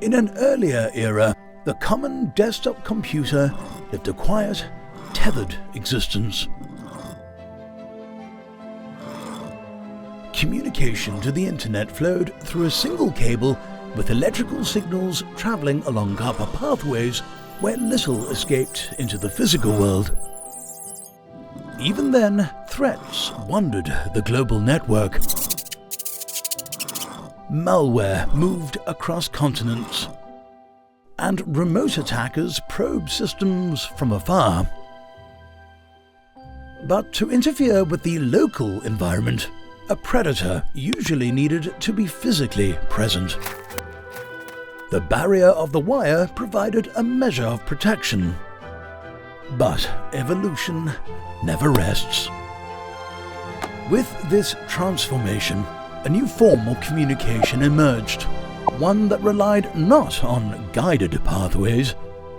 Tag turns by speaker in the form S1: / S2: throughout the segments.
S1: In an earlier era, the common desktop computer lived a quiet, tethered existence. Communication to the internet flowed through a single cable with electrical signals traveling along copper pathways where little escaped into the physical world. Even then, threats wandered the global network. Malware moved across continents, and remote attackers probed systems from afar. But to interfere with the local environment, a predator usually needed to be physically present. The barrier of the wire provided a measure of protection. But evolution never rests. With this transformation, a new form of communication emerged, one that relied not on guided pathways,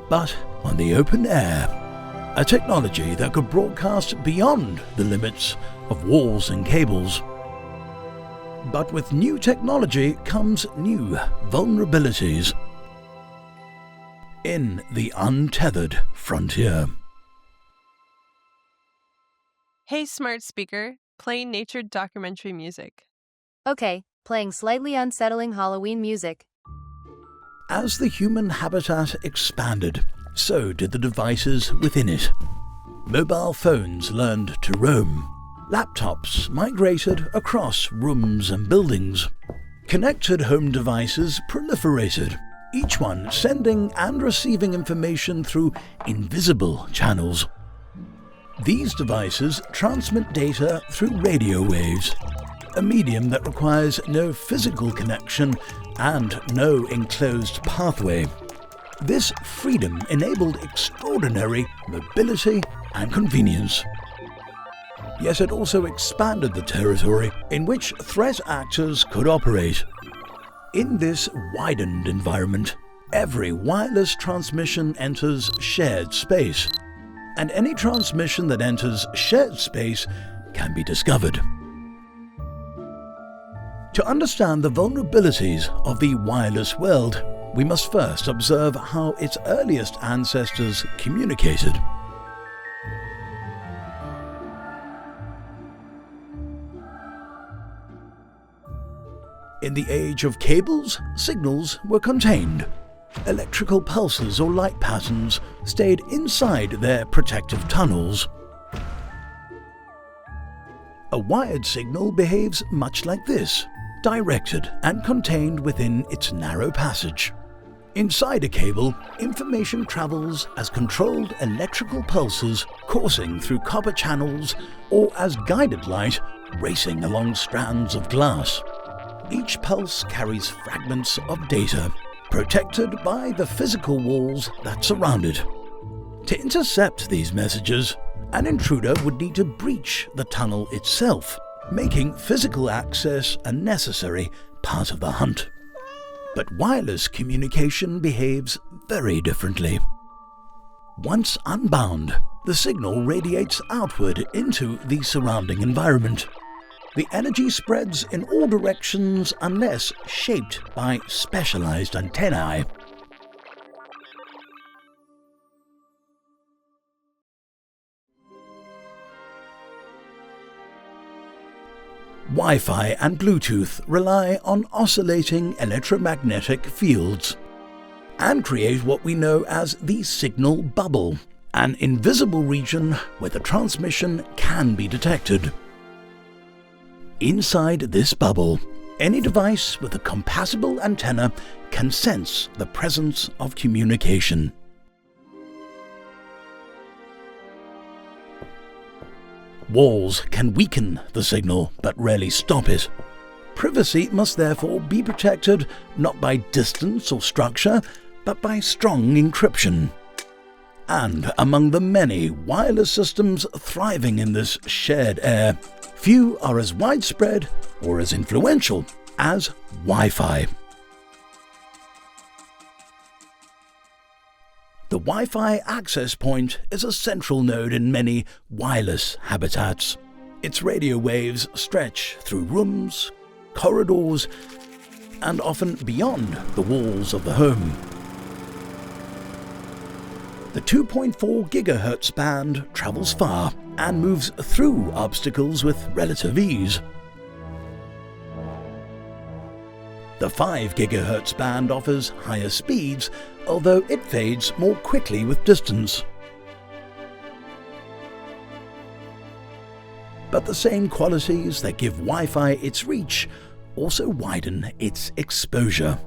S1: but on the open air, a technology that could broadcast beyond the limits of walls and cables. But with new technology comes new vulnerabilities. In the Untethered Frontier.
S2: Hey, smart speaker, play nature documentary music.
S3: Okay, playing slightly unsettling Halloween music.
S1: As the human habitat expanded, so did the devices within it. Mobile phones learned to roam. Laptops migrated across rooms and buildings. Connected home devices proliferated, each one sending and receiving information through invisible channels. These devices transmit data through radio waves, a medium that requires no physical connection and no enclosed pathway. This freedom enabled extraordinary mobility and convenience. Yet it also expanded the territory in which threat actors could operate. In this widened environment, every wireless transmission enters shared space, and any transmission that enters shared space can be discovered. To understand the vulnerabilities of the wireless world, we must first observe how its earliest ancestors communicated. In the age of cables, signals were contained. Electrical pulses or light patterns stayed inside their protective tunnels. A wired signal behaves much like this, directed and contained within its narrow passage. Inside a cable, information travels as controlled electrical pulses coursing through copper channels or as guided light racing along strands of glass. Each pulse carries fragments of data, protected by the physical walls that surround it. To intercept these messages, an intruder would need to breach the tunnel itself, making physical access a necessary part of the hunt. But wireless communication behaves very differently. Once unbound, the signal radiates outward into the surrounding environment. The energy spreads in all directions unless shaped by specialized antennae. Wi-Fi and Bluetooth rely on oscillating electromagnetic fields and create what we know as the signal bubble, an invisible region where the transmission can be detected. Inside this bubble, any device with a compatible antenna can sense the presence of communication. Walls can weaken the signal, but rarely stop it. Privacy must therefore be protected not by distance or structure, but by strong encryption. And among the many wireless systems thriving in this shared air, few are as widespread or as influential as Wi-Fi. The Wi-Fi access point is a central node in many wireless habitats. Its radio waves stretch through rooms, corridors, and often beyond the walls of the home. The 2.4 GHz band travels far and moves through obstacles with relative ease. The 5 GHz band offers higher speeds, although it fades more quickly with distance. But the same qualities that give Wi-Fi its reach also widen its exposure.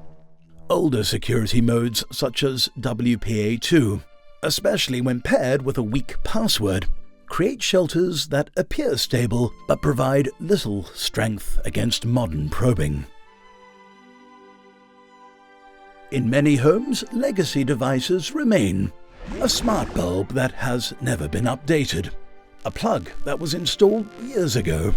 S1: Older security modes such as WPA2, especially when paired with a weak password, create shelters that appear stable but provide little strength against modern probing. In many homes, legacy devices remain. A smart bulb that has never been updated. A plug that was installed years ago.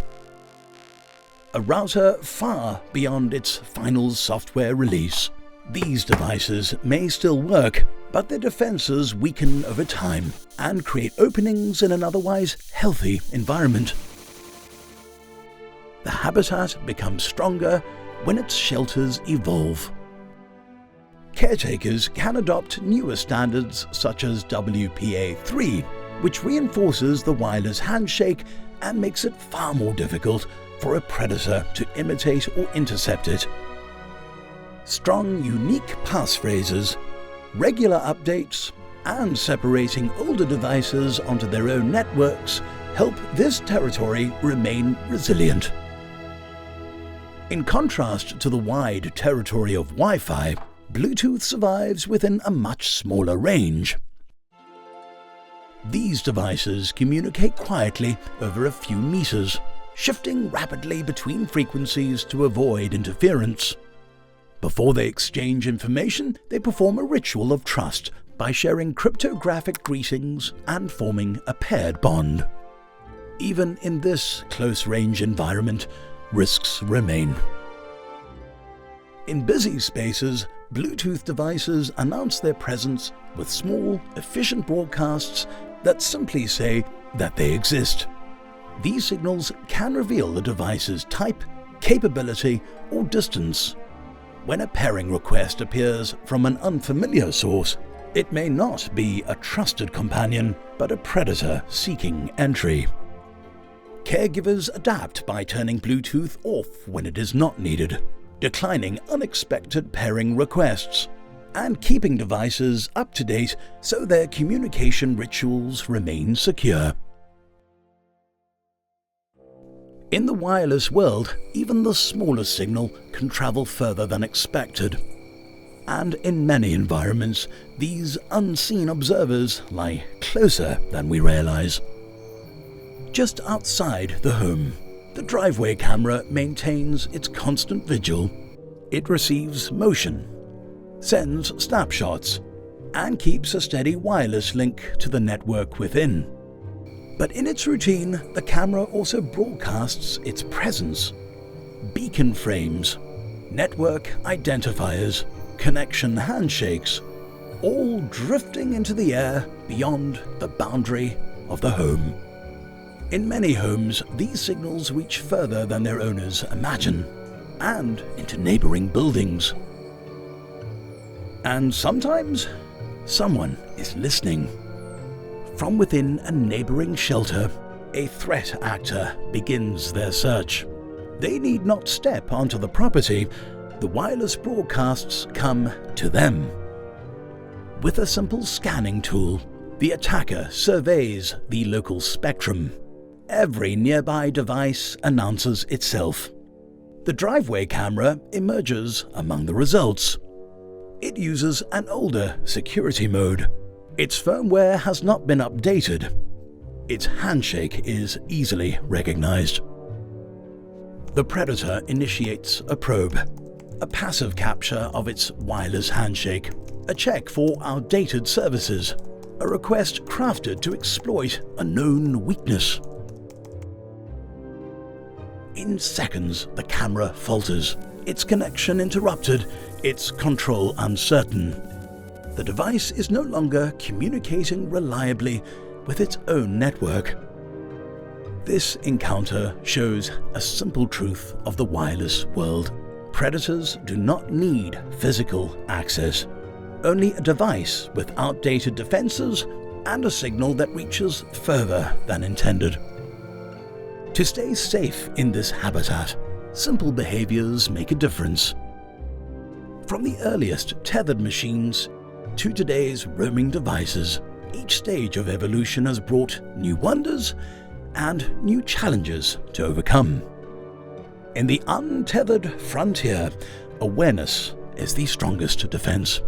S1: A router far beyond its final software release. These devices may still work, but their defenses weaken over time and create openings in an otherwise healthy environment. The habitat becomes stronger when its shelters evolve. Caretakers can adopt newer standards such as WPA3, which reinforces the wireless handshake and makes it far more difficult for a predator to imitate or intercept it. Strong, unique passphrases, regular updates, and separating older devices onto their own networks help this territory remain resilient. In contrast to the wide territory of Wi-Fi, Bluetooth survives within a much smaller range. These devices communicate quietly over a few meters, shifting rapidly between frequencies to avoid interference. Before they exchange information, they perform a ritual of trust by sharing cryptographic greetings and forming a paired bond. Even in this close-range environment, risks remain. In busy spaces, Bluetooth devices announce their presence with small, efficient broadcasts that simply say that they exist. These signals can reveal the device's type, capability, or distance. When a pairing request appears from an unfamiliar source, it may not be a trusted companion, but a predator seeking entry. Caregivers adapt by turning Bluetooth off when it is not needed, declining unexpected pairing requests, and keeping devices up to date so their communication rituals remain secure. In the wireless world, even the smallest signal can travel further than expected. And in many environments, these unseen observers lie closer than we realize. Just outside the home, the driveway camera maintains its constant vigil. It receives motion, sends snapshots, and keeps a steady wireless link to the network within. But in its routine, the camera also broadcasts its presence. Beacon frames, network identifiers, connection handshakes, all drifting into the air beyond the boundary of the home. In many homes, these signals reach further than their owners imagine, and into neighboring buildings. And sometimes, someone is listening. From within a neighboring shelter, a threat actor begins their search. They need not step onto the property. The wireless broadcasts come to them. With a simple scanning tool, the attacker surveys the local spectrum. Every nearby device announces itself. The driveway camera emerges among the results. It uses an older security mode. Its firmware has not been updated. Its handshake is easily recognized. The predator initiates a probe, a passive capture of its wireless handshake, a check for outdated services, a request crafted to exploit a known weakness. In seconds, the camera falters, its connection interrupted, its control uncertain. The device is no longer communicating reliably with its own network. This encounter shows a simple truth of the wireless world. predators do not need physical access, only a device with outdated defenses and a signal that reaches further than intended. To stay safe in this habitat, simple behaviors make a difference. From the earliest tethered machines to today's roaming devices, each stage of evolution has brought new wonders and new challenges to overcome. In the untethered frontier, awareness is the strongest defense.